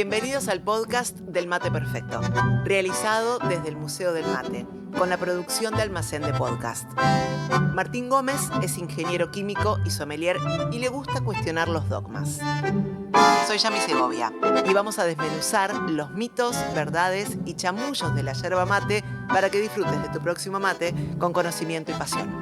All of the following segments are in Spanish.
Bienvenidos al podcast del Mate Perfecto, realizado desde el Museo del Mate, con la producción de Almacén de Podcast. Martín Gómez es ingeniero químico y sommelier y le gusta cuestionar los dogmas. Soy Yami Segovia y vamos a desmenuzar los mitos, verdades y chamullos de la yerba mate para que disfrutes de tu próximo mate con conocimiento y pasión.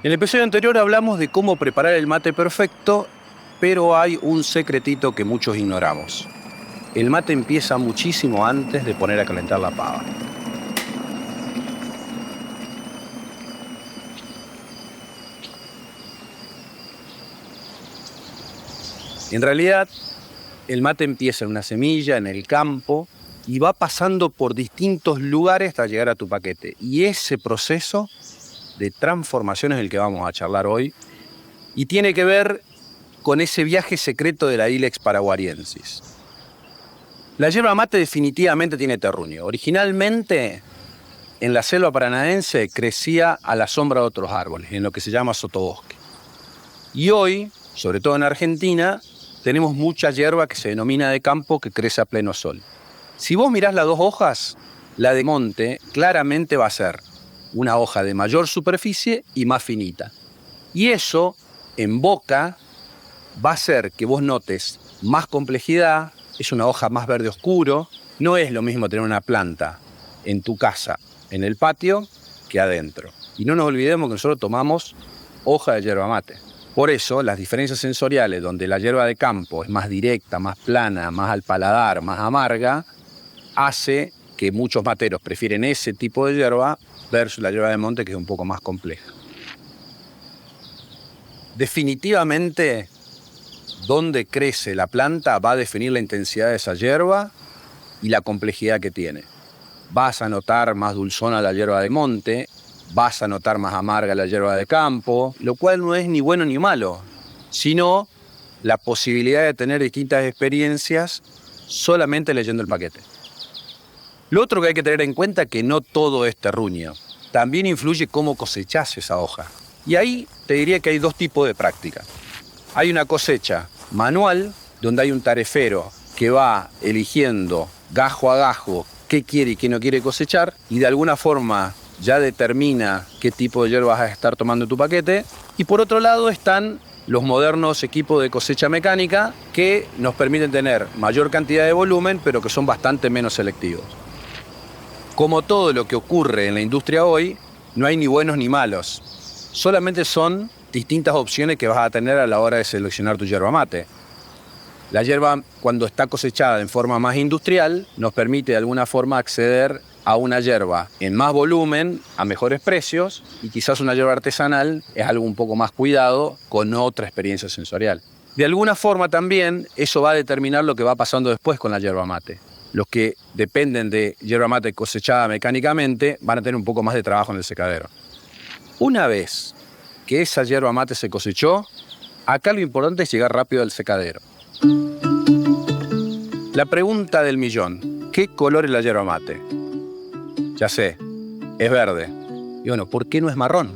En el episodio anterior hablamos de cómo preparar el mate perfecto, pero hay un secretito que muchos ignoramos. El mate empieza muchísimo antes de poner a calentar la pava. En realidad, el mate empieza en una semilla, en el campo, y va pasando por distintos lugares hasta llegar a tu paquete. Y ese proceso de transformación es el que vamos a charlar hoy, y tiene que ver con ese viaje secreto de la Ilex paraguariensis. La yerba mate definitivamente tiene terruño. Originalmente, en la selva paranaense crecía a la sombra de otros árboles, en lo que se llama sotobosque. Y hoy, sobre todo en Argentina, tenemos mucha yerba que se denomina de campo que crece a pleno sol. Si vos mirás las dos hojas, la de monte claramente va a ser una hoja de mayor superficie y más finita. Y eso, en boca, va a hacer que vos notes más complejidad, es una hoja más verde oscuro. No es lo mismo tener una planta en tu casa, en el patio, que adentro. Y no nos olvidemos que nosotros tomamos hoja de yerba mate. Por eso, las diferencias sensoriales, donde la yerba de campo es más directa, más plana, más al paladar, más amarga, hace que muchos materos prefieren ese tipo de yerba versus la yerba de monte, que es un poco más compleja. Definitivamente, dónde crece la planta va a definir la intensidad de esa yerba y la complejidad que tiene. Vas a notar más dulzona la yerba de monte, vas a notar más amarga la yerba de campo, lo cual no es ni bueno ni malo, sino la posibilidad de tener distintas experiencias solamente leyendo el paquete. Lo otro que hay que tener en cuenta es que no todo es terruño. También influye cómo cosechás esa hoja. Y ahí te diría que hay dos tipos de práctica. Hay una cosecha manual, donde hay un tarefero que va eligiendo gajo a gajo qué quiere y qué no quiere cosechar, y de alguna forma ya determina qué tipo de hierba vas a estar tomando en tu paquete. Y por otro lado están los modernos equipos de cosecha mecánica que nos permiten tener mayor cantidad de volumen, pero que son bastante menos selectivos. Como todo lo que ocurre en la industria hoy, no hay ni buenos ni malos. Solamente son distintas opciones que vas a tener a la hora de seleccionar tu yerba mate. La yerba, cuando está cosechada en forma más industrial, nos permite de alguna forma acceder a una yerba en más volumen, a mejores precios, y quizás una yerba artesanal es algo un poco más cuidado, con otra experiencia sensorial. De alguna forma también eso va a determinar lo que va pasando después con la yerba mate. Los que dependen de yerba mate cosechada mecánicamente van a tener un poco más de trabajo en el secadero. Una vez que esa yerba mate se cosechó, acá lo importante es llegar rápido al secadero. La pregunta del millón: ¿qué color es la yerba mate? Ya sé, es verde. Y bueno, ¿por qué no es marrón?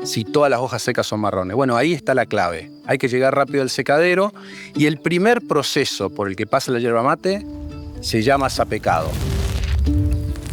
Si todas las hojas secas son marrones. Bueno, ahí está la clave. Hay que llegar rápido al secadero, y el primer proceso por el que pasa la yerba mate se llama sapecado.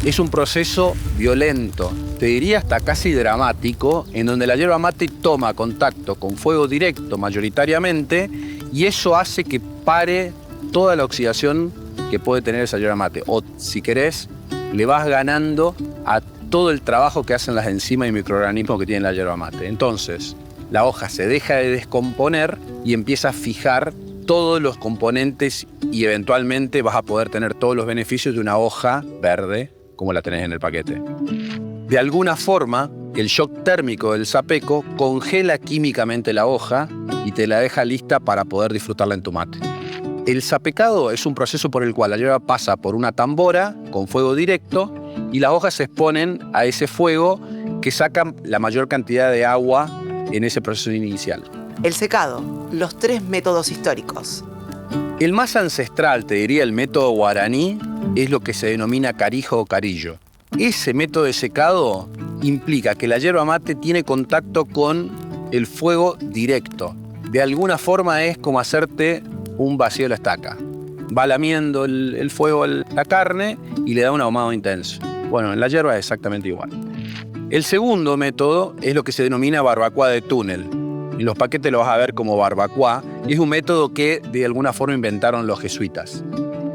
Es un proceso violento, te diría hasta casi dramático, en donde la yerba mate toma contacto con fuego directo mayoritariamente, y eso hace que pare toda la oxidación que puede tener esa yerba mate. O, si querés, le vas ganando a todo el trabajo que hacen las enzimas y microorganismos que tiene la yerba mate. Entonces, la hoja se deja de descomponer y empieza a fijar todos los componentes, y eventualmente vas a poder tener todos los beneficios de una hoja verde como la tenés en el paquete. De alguna forma, el shock térmico del sapeco congela químicamente la hoja y te la deja lista para poder disfrutarla en tu mate. El sapecado es un proceso por el cual la yerba pasa por una tambora con fuego directo, y las hojas se exponen a ese fuego que saca la mayor cantidad de agua en ese proceso inicial. El secado, los 3 métodos históricos. El más ancestral, te diría el método guaraní, es lo que se denomina carijo o carillo. Ese método de secado implica que la yerba mate tiene contacto con el fuego directo. De alguna forma es como hacerte un vacío de la estaca. Va lamiendo el fuego la carne y le da un ahumado intenso. Bueno, en la yerba es exactamente igual. El segundo método es lo que se denomina barbacoa de túnel. En los paquetes lo vas a ver como barbacoa y es un método que de alguna forma inventaron los jesuitas.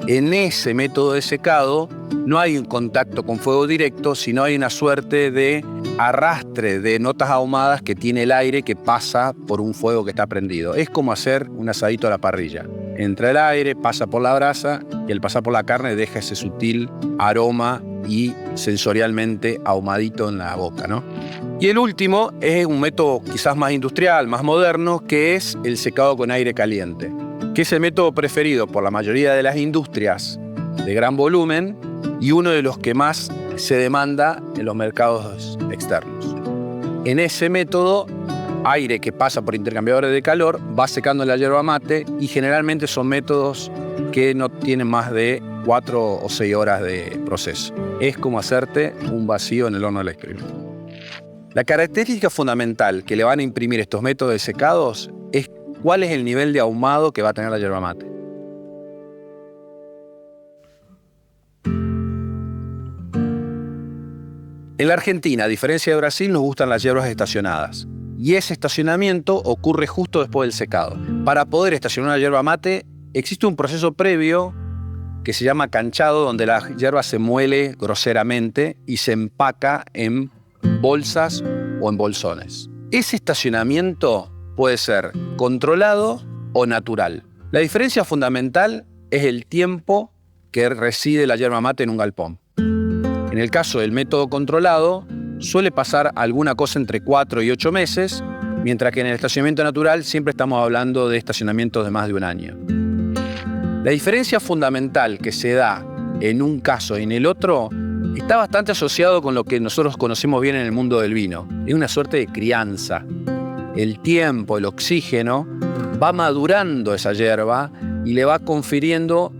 En ese método de secado no hay un contacto con fuego directo, sino hay una suerte de arrastre de notas ahumadas que tiene el aire que pasa por un fuego que está prendido. Es como hacer un asadito a la parrilla. Entra el aire, pasa por la brasa y al pasar por la carne deja ese sutil aroma y sensorialmente ahumadito en la boca, ¿no? Y el último es un método quizás más industrial, más moderno, que es el secado con aire caliente, que es el método preferido por la mayoría de las industrias de gran volumen y uno de los que más se demanda en los mercados externos. En ese método, aire que pasa por intercambiadores de calor va secando la yerba mate y generalmente son métodos que no tienen más de 4 o 6 horas de proceso. Es como hacerte un vacío en el horno eléctrico. La característica fundamental que le van a imprimir estos métodos de secados es cuál es el nivel de ahumado que va a tener la yerba mate. En la Argentina, a diferencia de Brasil, nos gustan las hierbas estacionadas. Y ese estacionamiento ocurre justo después del secado. Para poder estacionar una yerba mate, existe un proceso previo que se llama canchado, donde la hierba se muele groseramente y se empaca en bolsas o en bolsones. Ese estacionamiento puede ser controlado o natural. La diferencia fundamental es el tiempo que reside la yerba mate en un galpón. En el caso del método controlado, suele pasar alguna cosa entre 4 y 8 meses, mientras que en el estacionamiento natural siempre estamos hablando de estacionamientos de más de un año. La diferencia fundamental que se da en un caso y en el otro está bastante asociado con lo que nosotros conocemos bien en el mundo del vino. Es una suerte de crianza. El tiempo, el oxígeno, va madurando esa yerba y le va confiriendo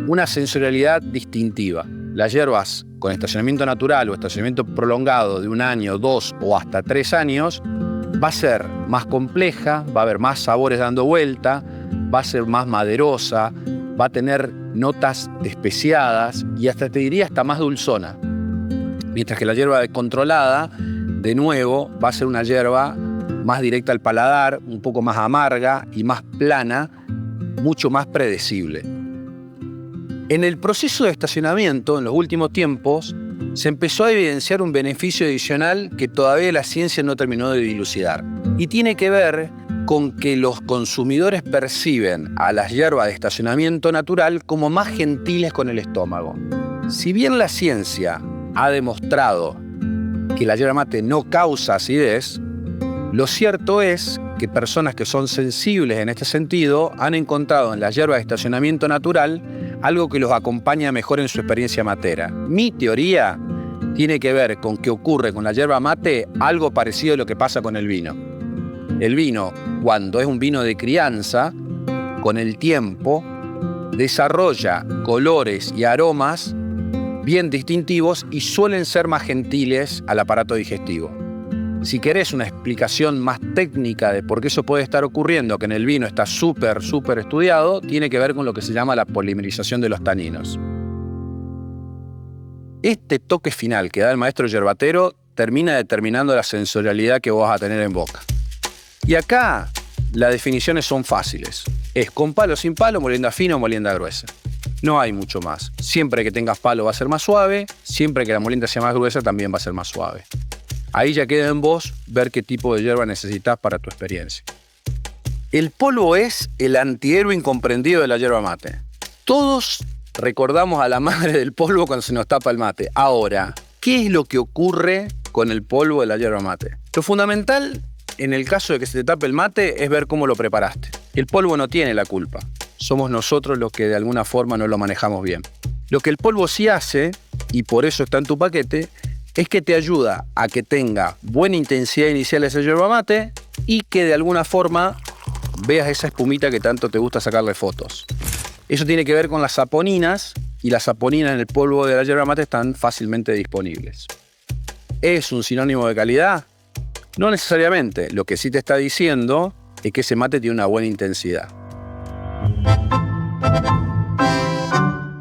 una sensorialidad distintiva. Las hierbas con estacionamiento natural o estacionamiento prolongado de 1 año, 2 o hasta 3 años, va a ser más compleja, va a haber más sabores dando vuelta, va a ser más maderosa, va a tener notas especiadas y hasta te diría hasta más dulzona. Mientras que la hierba controlada, de nuevo, va a ser una hierba más directa al paladar, un poco más amarga y más plana, mucho más predecible. En el proceso de estacionamiento, en los últimos tiempos, se empezó a evidenciar un beneficio adicional que todavía la ciencia no terminó de dilucidar. Y tiene que ver con que los consumidores perciben a las hierbas de estacionamiento natural como más gentiles con el estómago. Si bien la ciencia ha demostrado que la yerba mate no causa acidez, lo cierto es que personas que son sensibles en este sentido han encontrado en la hierba de estacionamiento natural algo que los acompaña mejor en su experiencia matera. Mi teoría tiene que ver con que ocurre con la yerba mate algo parecido a lo que pasa con el vino. El vino, cuando es un vino de crianza, con el tiempo, desarrolla colores y aromas bien distintivos y suelen ser más gentiles al aparato digestivo. Si querés una explicación más técnica de por qué eso puede estar ocurriendo, que en el vino está súper estudiado, tiene que ver con lo que se llama la polimerización de los taninos. Este toque final que da el maestro yerbatero termina determinando la sensorialidad que vos vas a tener en boca. Y acá las definiciones son fáciles. Es con palo, sin palo, molienda fina o molienda gruesa. No hay mucho más. Siempre que tengas palo va a ser más suave, siempre que la molienda sea más gruesa también va a ser más suave. Ahí ya queda en vos ver qué tipo de hierba necesitas para tu experiencia. El polvo es el antihéroe incomprendido de la yerba mate. Todos recordamos a la madre del polvo cuando se nos tapa el mate. Ahora, ¿qué es lo que ocurre con el polvo de la yerba mate? Lo fundamental en el caso de que se te tape el mate es ver cómo lo preparaste. El polvo no tiene la culpa. Somos nosotros los que de alguna forma no lo manejamos bien. Lo que el polvo sí hace, y por eso está en tu paquete, es que te ayuda a que tenga buena intensidad inicial ese yerba mate y que de alguna forma veas esa espumita que tanto te gusta sacarle fotos. Eso tiene que ver con las saponinas, y las saponinas en el polvo de la yerba mate están fácilmente disponibles. ¿es un sinónimo de calidad? No necesariamente. Lo que sí te está diciendo es que ese mate tiene una buena intensidad.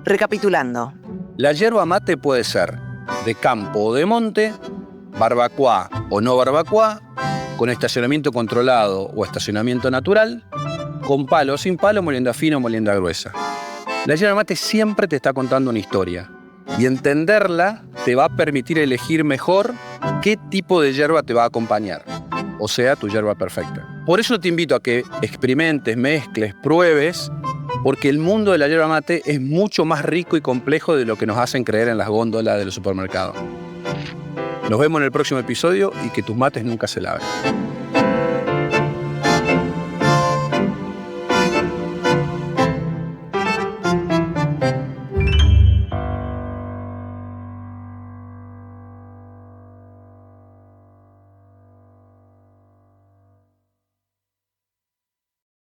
Recapitulando. La yerba mate puede ser de campo o de monte, barbacoa o no barbacoa, con estacionamiento controlado o estacionamiento natural, con palo o sin palo, molienda fina o molienda gruesa. La yerba mate siempre te está contando una historia y entenderla te va a permitir elegir mejor qué tipo de yerba te va a acompañar, o sea, tu yerba perfecta. Por eso te invito a que experimentes, mezcles, pruebes, porque el mundo de la yerba mate es mucho más rico y complejo de lo que nos hacen creer en las góndolas de los supermercados. Nos vemos en el próximo episodio y que tus mates nunca se laven.